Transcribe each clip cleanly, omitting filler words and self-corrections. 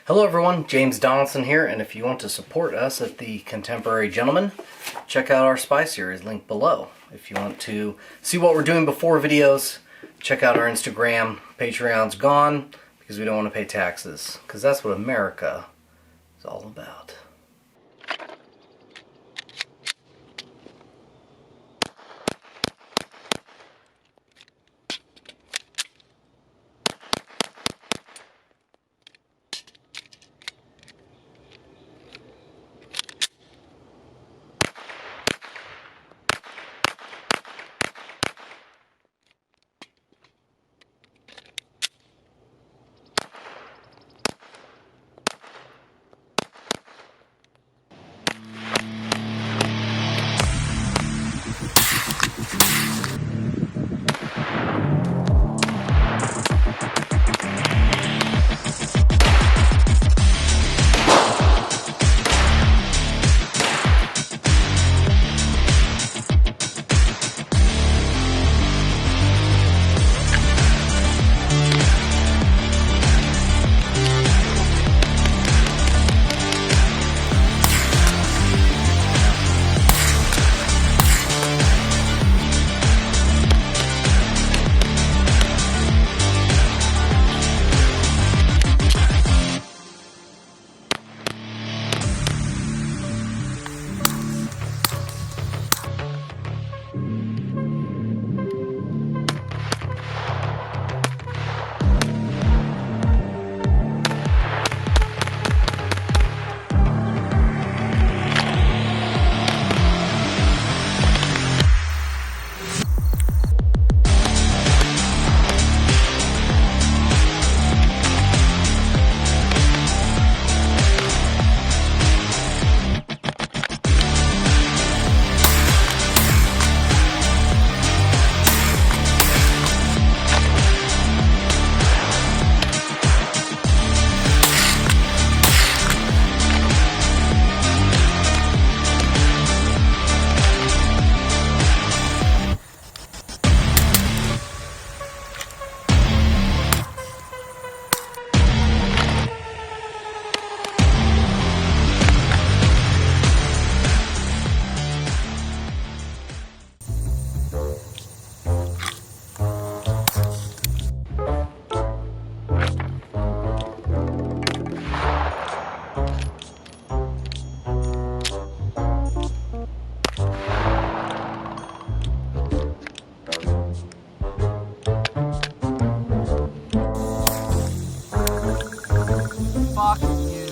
Hello everyone, James Donaldson here, and if you want to support us at the Contemporary Gentleman, check out our Spy Series, link below. If you want to see what we're doing before videos, check out our Instagram. Patreon's gone because we don't want to pay taxes, because that's what America is all about. Fuck you.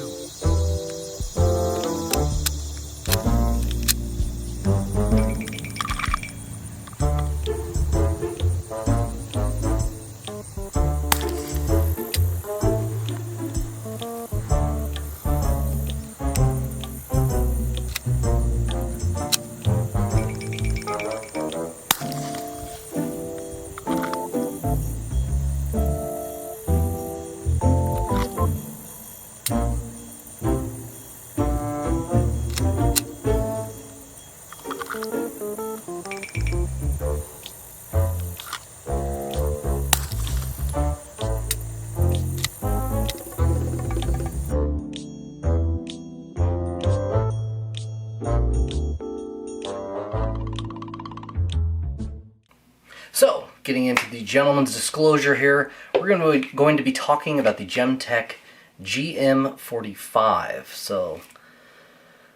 So, getting into the gentleman's disclosure here, we're going to be talking about the Gemtech GM-45. So,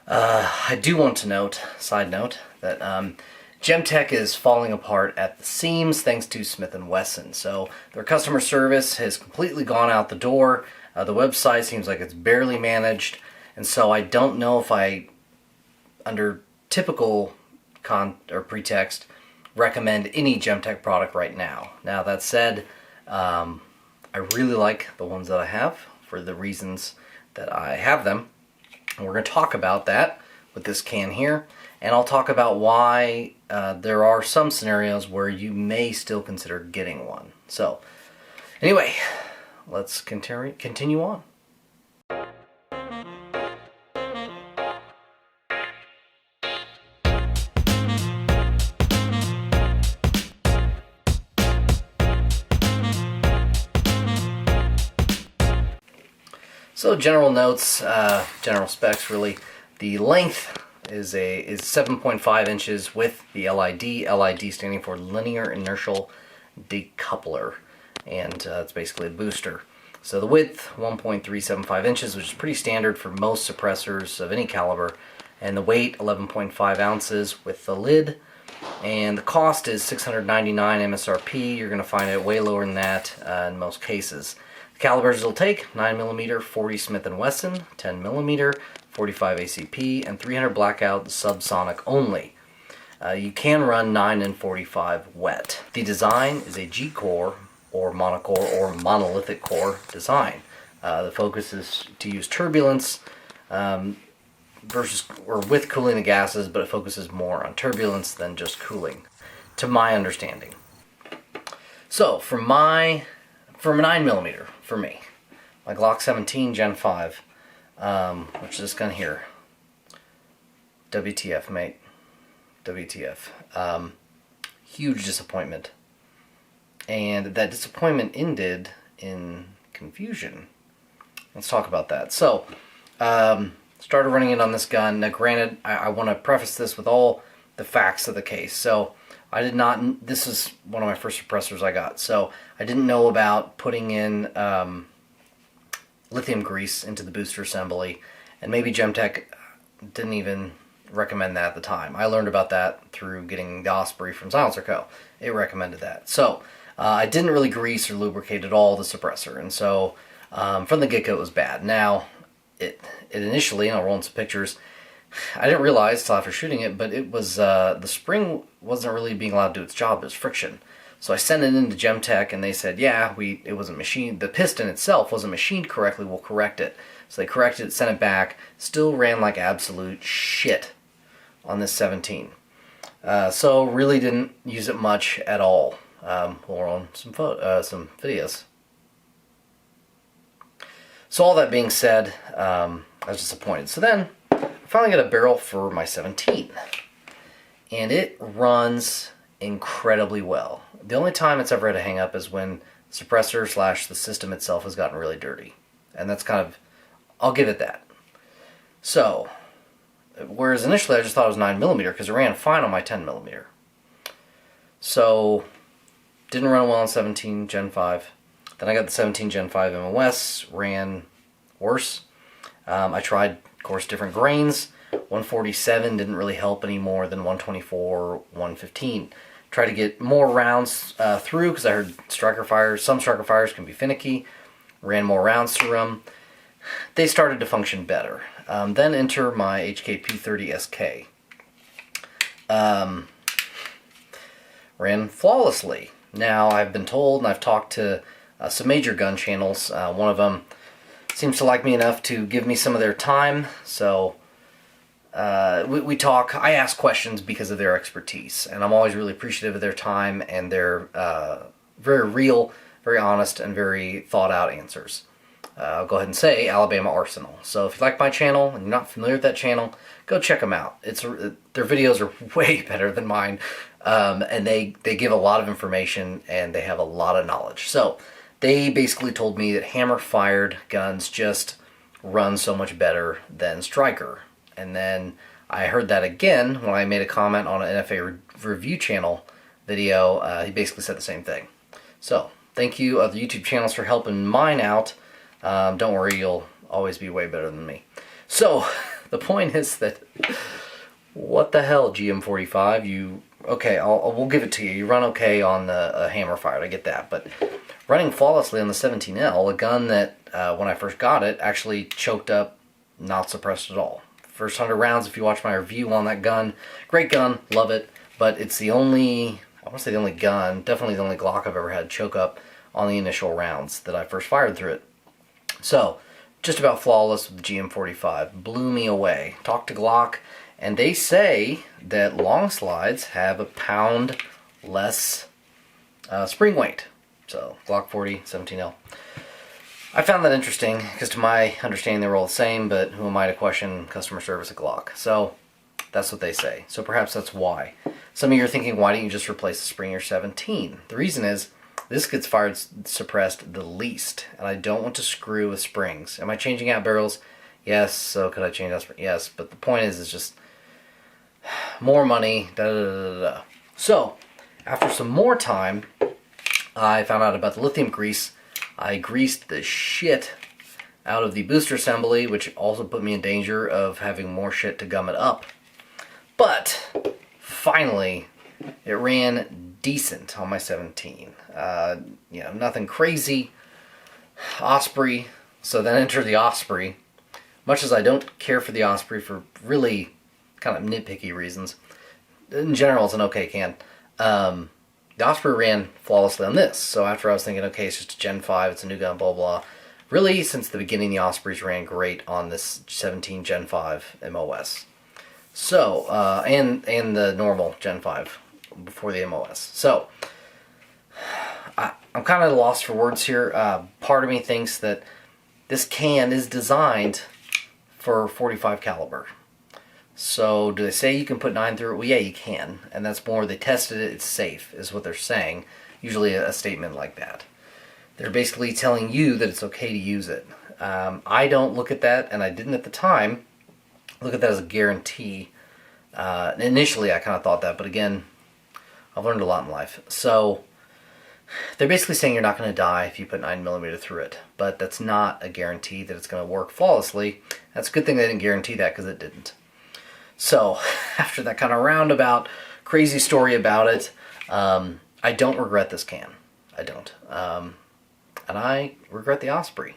I do want to note, side note, that Gemtech is falling apart at the seams thanks to Smith & Wesson. So, their customer service has completely gone out the door. The website seems like it's barely managed, and so I don't know if I, under typical pretext, recommend any Gemtech product right now. Now that said, I really like the ones that I have for the reasons that I have them. And we're going to talk about that with this can here. And I'll talk about why there are some scenarios where you may still consider getting one. So, anyway, let's continue on. So general notes, general specs really. The length is 7.5 inches with the LID standing for linear inertial decoupler, and it's basically a booster. So the width, 1.375 inches, which is pretty standard for most suppressors of any caliber, and the weight, 11.5 ounces with the lid, and the cost is $699 MSRP. You're going to find it way lower than that in most cases. The calibers it'll take, 9mm 40 Smith & Wesson, 10mm 45 ACP, and 300 blackout subsonic only. You can run 9 and 45 wet. The design is a G-core or monocore or monolithic core design. The focus is to use turbulence versus or with cooling the gases, but it focuses more on turbulence than just cooling, to my understanding. So from a 9mm for me, my Glock 17 Gen 5, which is this gun here. WTF, mate. WTF. Huge disappointment. And that disappointment ended in confusion. Let's talk about that. So, started running it on this gun. Now, granted, I want to preface this with all the facts of the case. So, this is one of my first suppressors I got. So, I didn't know about putting in lithium grease into the booster assembly. And maybe Gemtech didn't even recommend that at the time. I learned about that through getting the Osprey from Silencer Co. It recommended that. So, I didn't really grease or lubricate at all the suppressor, and so from the get-go it was bad. Now, it initially, and I'll roll in some pictures, I didn't realize until after shooting it, but it was the spring wasn't really being allowed to do its job. It was friction. So I sent it into Gemtech, and they said, yeah, it wasn't machined. The piston itself wasn't machined correctly. We'll correct it. So they corrected it, sent it back. Still ran like absolute shit on this 17. So really didn't use it much at all. We'll roll some videos. So all that being said, I was disappointed. So then, I finally got a barrel for my 17. And it runs incredibly well. The only time it's ever had a hang up is when the suppressor / the system itself has gotten really dirty. And that's kind of, I'll give it that. So, whereas initially I just thought it was 9mm because it ran fine on my 10mm. So, didn't run well on 17 Gen 5. Then I got the 17 Gen 5 MOS, ran worse. I tried, of course, different grains. 147 didn't really help any more than 124, 115. Tried to get more rounds through because I heard some striker fires can be finicky. Ran more rounds through them. They started to function better. Then enter my HK-P30 SK. Ran flawlessly. Now, I've been told, and I've talked to some major gun channels. One of them seems to like me enough to give me some of their time. So, we talk. I ask questions because of their expertise. And I'm always really appreciative of their time and their very real, very honest, and very thought-out answers. I'll go ahead and say Alabama Arsenal. So if you like my channel and you're not familiar with that channel, go check them out. Their videos are way better than mine, and they give a lot of information and they have a lot of knowledge. So they basically told me that hammer-fired guns just run so much better than striker. And then I heard that again when I made a comment on an NFA review channel video. He basically said the same thing. So thank you, other YouTube channels, for helping mine out. Don't worry, you'll always be way better than me. So, the point is that, what the hell, GM-45? We'll give it to you. You run okay on the hammer fired, I get that. But running flawlessly on the 17L, a gun that, when I first got it, actually choked up, not suppressed at all. First 100 rounds, if you watch my review on that gun, great gun, love it. But it's the only, I want to say the only gun, definitely the only Glock I've ever had choke up on the initial rounds that I first fired through it. So, just about flawless with the GM-45. Blew me away. Talked to Glock, and they say that long slides have a pound less spring weight. So, Glock 40, 17L. I found that interesting, because to my understanding they were all the same, but who am I to question customer service at Glock? So, that's what they say. So perhaps that's why. Some of you are thinking, why didn't you just replace the spring in your 17? The reason is, This gets fired suppressed the least, and I don't want to screw with springs. Am I changing out barrels? Yes. So could I change out springs? Yes. But the point is, it's just more money. Da da da da. So after some more time, I found out about the lithium grease. I greased the shit out of the booster assembly, which also put me in danger of having more shit to gum it up. But finally, it ran decent on my 17. Nothing crazy. Osprey. So then enter the Osprey. Much as I don't care for the Osprey for really kind of nitpicky reasons, in general it's an okay can. The Osprey ran flawlessly on this. So after I was thinking, okay, it's just a Gen 5, it's a new gun, blah, blah. Really, since the beginning, the Ospreys ran great on this 17 Gen 5 MOS. So, and the normal Gen 5 before the MOS. So, I'm kind of lost for words here. Part of me thinks that this can is designed for 45 caliber. So do they say you can put 9 through it? Well, yeah, you can. And that's more, they tested it, it's safe, is what they're saying. Usually a statement like that. They're basically telling you that it's okay to use it. I don't look at that, and I didn't at the time, look at that as a guarantee. Initially, I kind of thought that, but again, I've learned a lot in life. So they're basically saying you're not going to die if you put 9mm through it. But that's not a guarantee that it's going to work flawlessly. That's a good thing they didn't guarantee that, because it didn't. So, after that kind of roundabout, crazy story about it, I don't regret this can. I don't. And I regret the Osprey.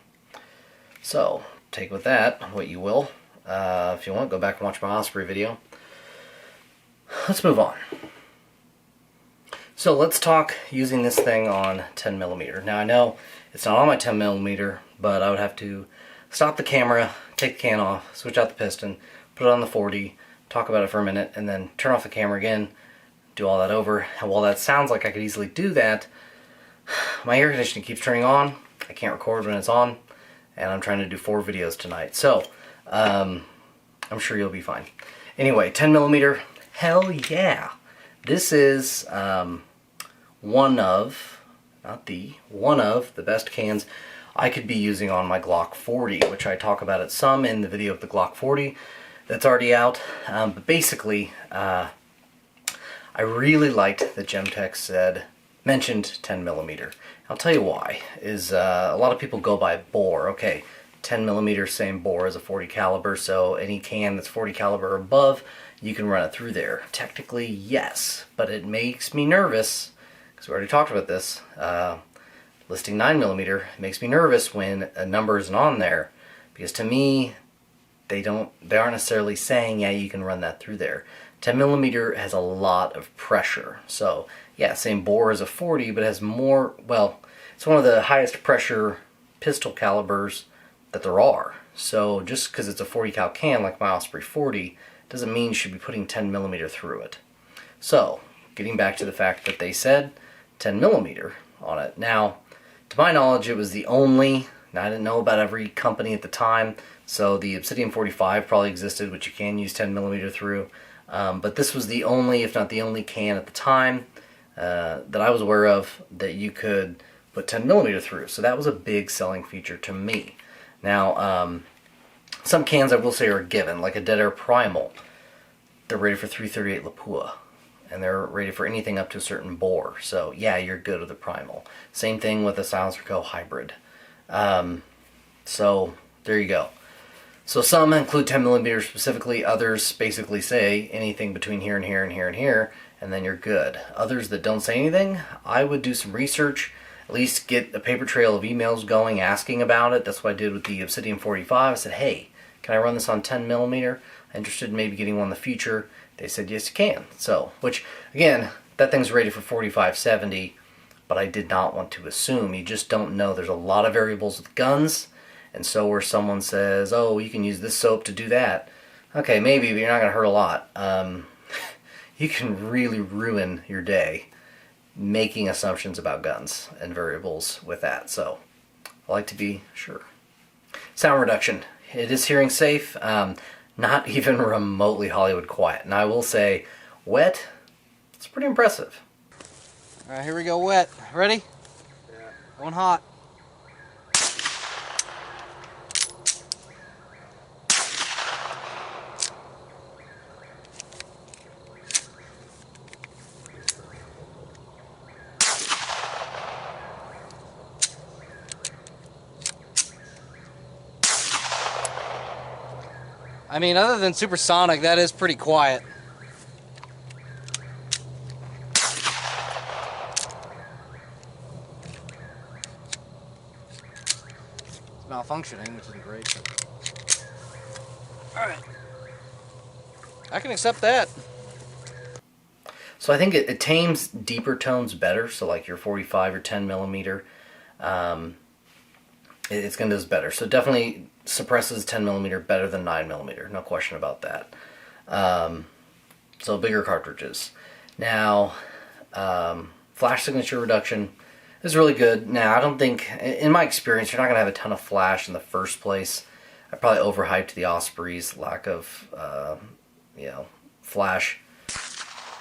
So, take with that what you will. If you want, go back and watch my Osprey video. Let's move on. So, let's talk using this thing on 10mm. Now, I know it's not on my 10mm, but I would have to stop the camera, take the can off, switch out the piston, put it on the 40, talk about it for a minute, and then turn off the camera again, do all that over. And while that sounds like I could easily do that, my air conditioning keeps turning on. I can't record when it's on, and I'm trying to do 4 videos tonight. So, I'm sure you'll be fine. Anyway, 10mm, hell yeah. This is one of the best cans I could be using on my Glock 40, which I talk about it some in the video of the Glock 40 that's already out. But basically, I really liked that Gemtech mentioned 10mm. I'll tell you why. A lot of people go by bore. Okay, 10mm, same bore as a 40 caliber, so any can that's 40 caliber or above, you can run it through there. Technically, yes, but it makes me nervous, because we already talked about this. Listing 9mm makes me nervous when a number isn't on there, because to me, they aren't necessarily saying, yeah, you can run that through there. 10mm has a lot of pressure. So, yeah, same bore as a 40, but it has more, well, it's one of the highest pressure pistol calibers that there are. So, just because it's a 40 cal can, like my Osprey 40, doesn't mean you should be putting 10mm through it. So, getting back to the fact that they said 10mm on it. Now, to my knowledge, it was the only, I didn't know about every company at the time, so the Obsidian 45 probably existed, which you can use 10mm through, but this was the only, if not the only can at the time that I was aware of that you could put 10mm through, so that was a big selling feature to me. Now, some cans I will say are a given, like a Dead Air Primal. They're rated for 338 Lapua, and they're rated for anything up to a certain bore, so yeah, you're good with a Primal. Same thing with a Silencer Co. Hybrid. So, there you go. So some include 10mm specifically, others basically say anything between here and here and here and here, and then you're good. Others that don't say anything, I would do some research, at least get a paper trail of emails going asking about it. That's what I did with the Obsidian 45. I said, hey, can I run this on 10mm? I'm interested in maybe getting one in the future. They said, yes, you can. So, which, again, that thing's rated for 45-70, but I did not want to assume. You just don't know. There's a lot of variables with guns. And so where someone says, oh, you can use this soap to do that. Okay, maybe, but you're not going to hurt a lot. You can really ruin your day making assumptions about guns and variables with that. So I like to be sure. Sound reduction. It is hearing safe. Not even remotely Hollywood quiet. And I will say, wet, it's pretty impressive. All right, here we go, wet. Ready? Going hot. I mean, other than supersonic, that is pretty quiet. It's malfunctioning, which isn't great. Alright. I can accept that. So I think it tames deeper tones better. So like your 45 or 10 millimeter, it's going to do this better. So it definitely suppresses 10 millimeter better than 9 millimeter. No question about that. So bigger cartridges. Now, flash signature reduction is really good. Now, I don't think, in my experience, you're not going to have a ton of flash in the first place. I probably overhyped the Osprey's lack of, flash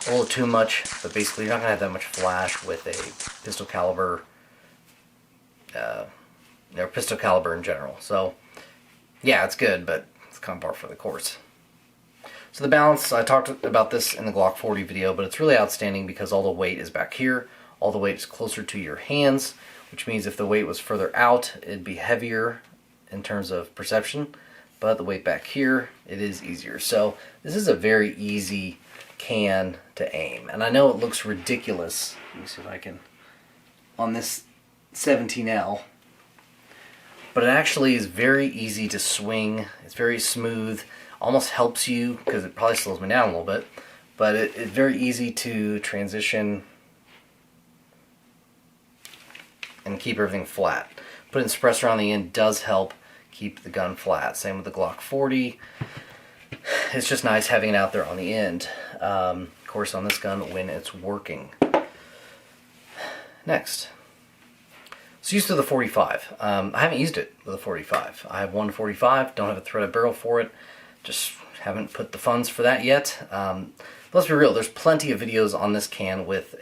a little too much. But basically, you're not going to have that much flash with a pistol caliber, or pistol caliber in general. So, yeah, it's good, but it's kind of par for the course. So the balance, I talked about this in the Glock 40 video, but it's really outstanding because all the weight is back here. All the weight is closer to your hands, which means if the weight was further out, it'd be heavier in terms of perception. But the weight back here, it is easier. So this is a very easy can to aim. And I know it looks ridiculous. Let me see if I can, on this 17L. But it actually is very easy to swing. It's very smooth. Almost helps you, because it probably slows me down a little bit, but it's very easy to transition and keep everything flat. Putting suppressor on the end does help keep the gun flat. Same with the Glock 40. It's just nice having it out there on the end. Of course, on this gun when it's working. Next. It's used to the 45. I haven't used it with a 45. I have one 45, don't have a threaded barrel for it. Just haven't put the funds for that yet. Let's be real, there's plenty of videos on this can with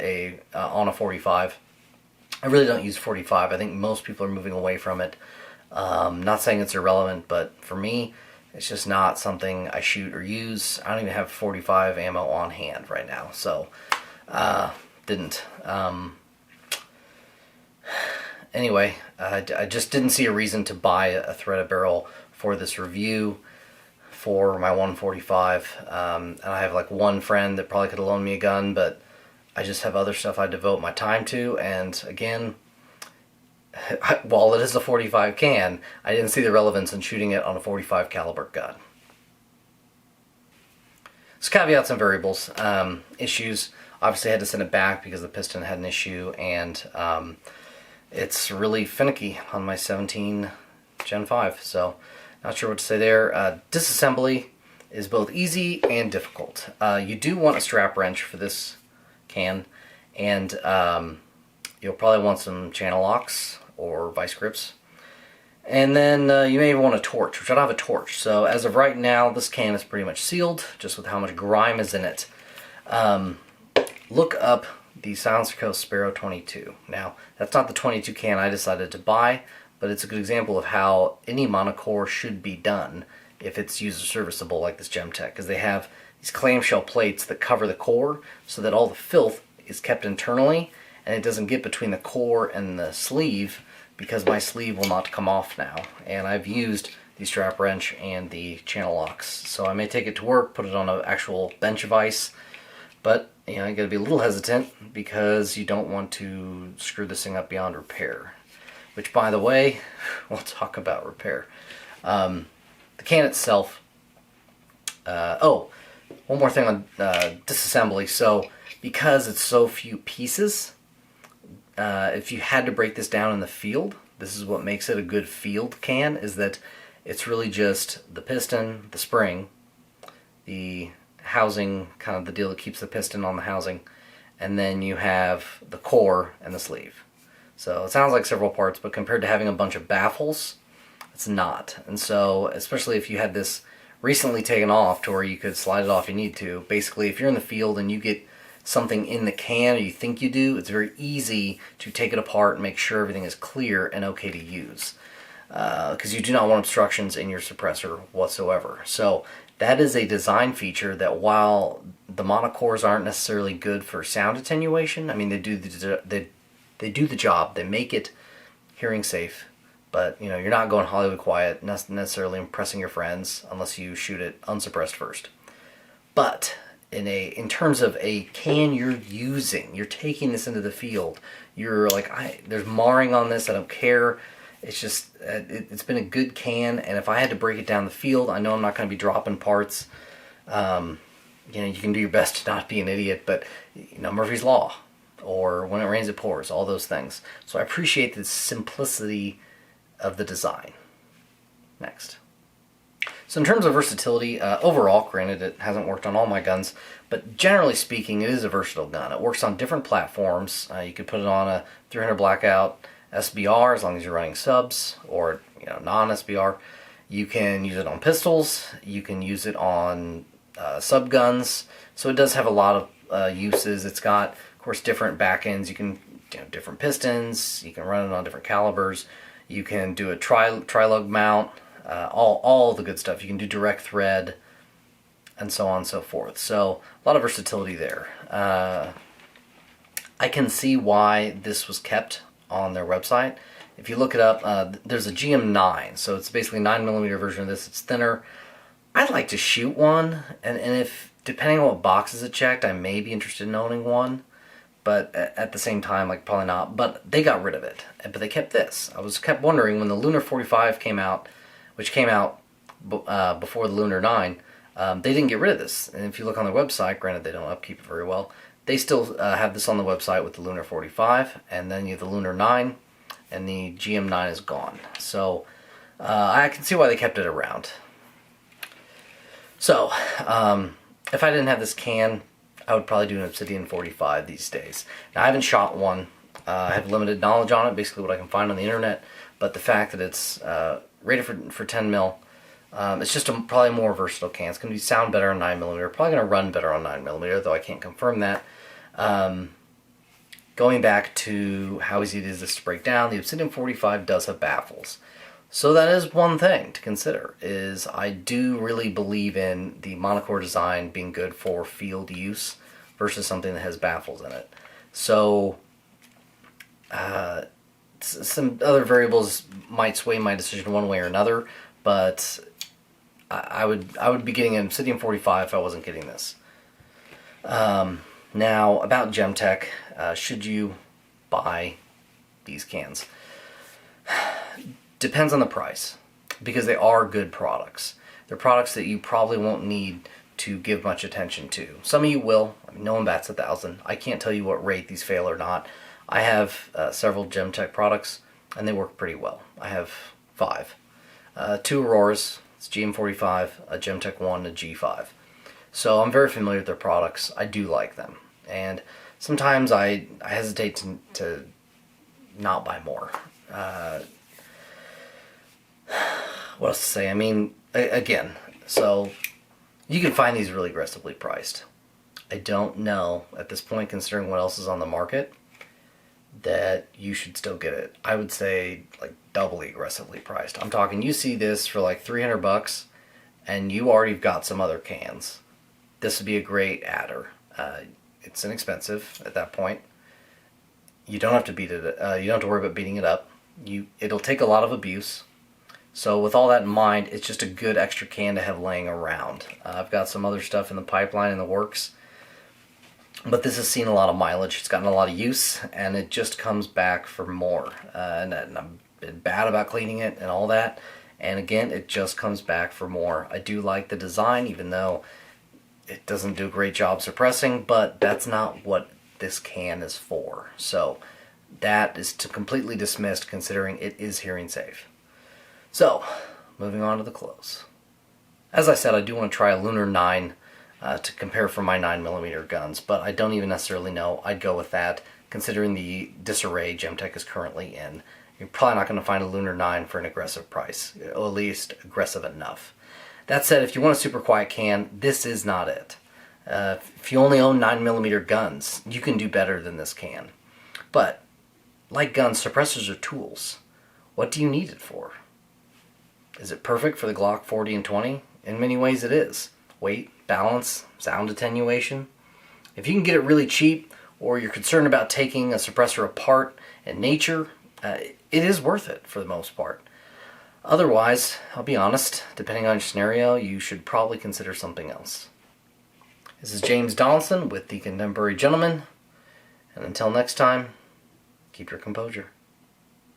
on a 45. I really don't use 45. I think most people are moving away from it. Not saying it's irrelevant, but for me, it's just not something I shoot or use. I don't even have 45 ammo on hand right now, so didn't. Anyway, I just didn't see a reason to buy a threaded barrel for this review for my 145. And I have like one friend that probably could have loaned me a gun, but I just have other stuff I devote my time to. And again, while it is a 45 can, I didn't see the relevance in shooting it on a 45 caliber gun. So caveats and variables. Issues, obviously I had to send it back because the piston had an issue, and it's really finicky on my 17 Gen 5, so not sure what to say there. Disassembly is both easy and difficult. You do want a strap wrench for this can, and you'll probably want some channel locks or vice grips. And then you may want a torch, which I don't have a torch. So as of right now, this can is pretty much sealed, just with how much grime is in it. Look up the Silencer Co. Sparrow 22. Now, that's not the 22 can I decided to buy, but it's a good example of how any monocore should be done if it's user serviceable like this Gemtech, because they have these clamshell plates that cover the core so that all the filth is kept internally and it doesn't get between the core and the sleeve, because my sleeve will not come off now. And I've used the strap wrench and the channel locks, so I may take it to work, put it on an actual bench vise, but you know, you gotta be a little hesitant because you don't want to screw this thing up beyond repair. Which, by the way, we'll talk about repair. The can itself. Oh, one more thing on disassembly. So, because it's so few pieces, if you had to break this down in the field, this is what makes it a good field can, is that it's really just the piston, the spring, the housing, kind of the deal that keeps the piston on the housing, and then you have the core and the sleeve. So it sounds like several parts, but compared to having a bunch of baffles, it's not. And so, especially if you had this recently taken off to where you could slide it off if you need to, basically if you're in the field and you get something in the can, or you think you do, it's very easy to take it apart and make sure everything is clear and okay to use. Because you do not want obstructions in your suppressor whatsoever. So that is a design feature that, while the monocores aren't necessarily good for sound attenuation, I mean, they do the job. They make it hearing safe, but you're not going Hollywood quiet, not necessarily impressing your friends unless you shoot it unsuppressed first. But in terms of a can you're using, you're taking this into the field. You're like, there's marring on this. I don't care. It's just, it's been a good can, and if I had to break it down the field, I know I'm not going to be dropping parts. You can do your best to not be an idiot, but Murphy's Law, or when it rains it pours, all those things. So I appreciate the simplicity of the design. Next. So in terms of versatility, overall, granted it hasn't worked on all my guns, but generally speaking, it is a versatile gun. It works on different platforms. You could put it on a 300 Blackout SBR as long as you're running subs, or non-SBR. You can use it on pistols. You can use it on sub guns. So it does have a lot of uses. It's got, of course, different back ends. You can different pistons. You can run it on different calibers. You can do a tri-lug mount. All the good stuff. You can do direct thread, and so on and so forth. So a lot of versatility there. I can see why this was kept on their website. If you look it up, there's a GM9, so it's basically a 9mm version of this. It's thinner. I'd like to shoot one, and if, depending on what boxes it checked, I may be interested in owning one, but at the same time, probably not. But they got rid of it, but they kept this. I kept wondering, when the Lunar 45 came out, which came out before the Lunar 9, they didn't get rid of this. And if you look on their website, granted they don't upkeep it very well, they still have this on the website with the Lunar 45, and then you have the Lunar 9, and the GM9 is gone. So I can see why they kept it around. So if I didn't have this can, I would probably do an Obsidian 45 these days. Now, I haven't shot one. I have limited knowledge on it, basically what I can find on the internet, but the fact that it's rated for 10 mil, it's just probably a more versatile can. It's going to sound better on 9mm, probably going to run better on 9mm, though I can't confirm that. Going back to how easy it is to break down, the Obsidian 45 does have baffles. So that is one thing to consider, is I do really believe in the monocore design being good for field use versus something that has baffles in it. So some other variables might sway my decision one way or another, but I would be getting an Obsidian 45 if I wasn't getting this. Now, about Gemtech, should you buy these cans? Depends on the price, because they are good products. They're products that you probably won't need to give much attention to. Some of you will. I mean, no one bats 1,000. I can't tell you what rate these fail or not. I have several Gemtech products, and they work pretty well. I have 5. 2 Auroras, it's GM-45, a Gemtech 1, a G5. So I'm very familiar with their products. I do like them. And sometimes I hesitate to not buy more. What else to say? I mean, again, so you can find these really aggressively priced. I don't know, at this point, considering what else is on the market, that you should still get it. I would say doubly aggressively priced. I'm talking, you see this for $300 and you already got some other cans. This would be a great adder. It's inexpensive at that point. You don't have to beat it. You don't have to worry about beating it up. It'll take a lot of abuse. So with all that in mind, it's just a good extra can to have laying around. I've got some other stuff in the pipeline in the works, but this has seen a lot of mileage. It's gotten a lot of use, and it just comes back for more. And I've been bad about cleaning it and all that. And again, it just comes back for more. I do like the design, even though it doesn't do a great job suppressing, but that's not what this can is for. So that is completely dismissed, considering it is hearing safe. So, moving on to the close. As I said, I do want to try a Lunar 9 to compare for my 9mm guns, but I don't even necessarily know I'd go with that, considering the disarray Gemtech is currently in. You're probably not going to find a Lunar 9 for an aggressive price, or at least aggressive enough. That said, if you want a super quiet can, this is not it. If you only own 9mm guns, you can do better than this can. But, like guns, suppressors are tools. What do you need it for? Is it perfect for the Glock 40 and 20? In many ways it is. Weight, balance, sound attenuation. If you can get it really cheap, or you're concerned about taking a suppressor apart in nature, it is worth it for the most part. Otherwise, I'll be honest, depending on your scenario, you should probably consider something else. This is James Donaldson with The Contemporary Gentleman, and until next time, keep your composure.